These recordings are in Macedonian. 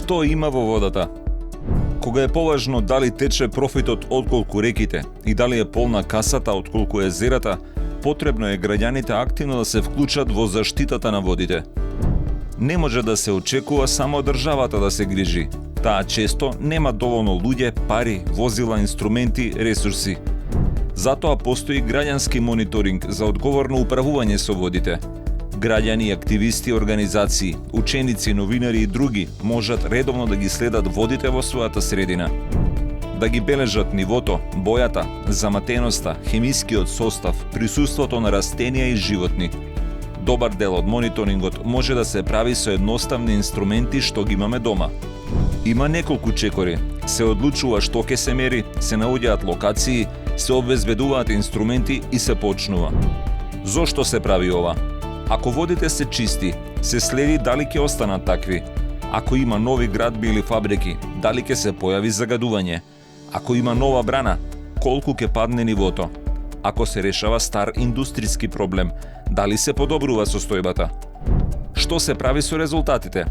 Што има во водата? Кога е поважно дали тече профитот отколку реките и дали е полна касата отколку езерата, потребно е граѓаните активно да се вклучат во заштитата на водите. Не може да се очекува само државата да се грижи. Таа често нема доволно луѓе, пари, возила, инструменти, ресурси. Затоа постои граѓански мониторинг за одговорно управување со водите. Граѓани, активисти, организации, ученици, новинари и други можат редовно да ги следат водите во својата средина. Да ги бележат нивото, бојата, заматеноста, хемискиот состав, присуството на растенија и животни. Добар дел од мониторингот може да се прави со едноставни инструменти што ги имаме дома. Има неколку чекори. Се одлучува што ќе се мери, се наоѓаат локации, се обезбедуваат инструменти и се почнува. Зошто се прави ова? Ако водите се чисти, се следи дали ќе останат такви. Ако има нови градби или фабрики, дали ќе се појави загадување. Ако има нова брана, колку ќе падне нивото. Ако се решава стар индустријски проблем, дали се подобрува состојбата. Што се прави со резултатите?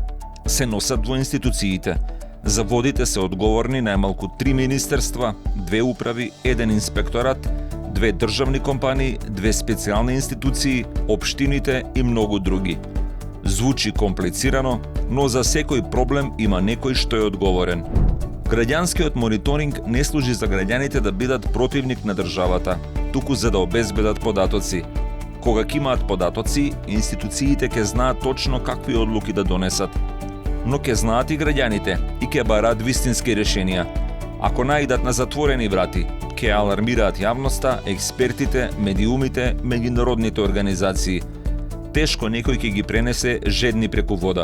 Се носат во институциите. За водите се одговорни најмалку 3 министерства, 2 управи, 1 инспекторат, 2 државни компании, 2 специјални институции, општините и многу други. Звучи комплицирано, но за секој проблем има некој што е одговорен. Граѓанскиот мониторинг не служи за граѓаните да бидат противник на државата, туку за да обезбедат податоци. Кога ќе имаат податоци, институциите ќе знаат точно какви одлуки да донесат. Но ќе знаат и граѓаните и ќе бараат вистински решенија. Ако наидат на затворени врати, ќе алармираат јавноста, експертите, медиумите, меѓународните организации. Тешко некој ќе ги пренесе жедни преку вода.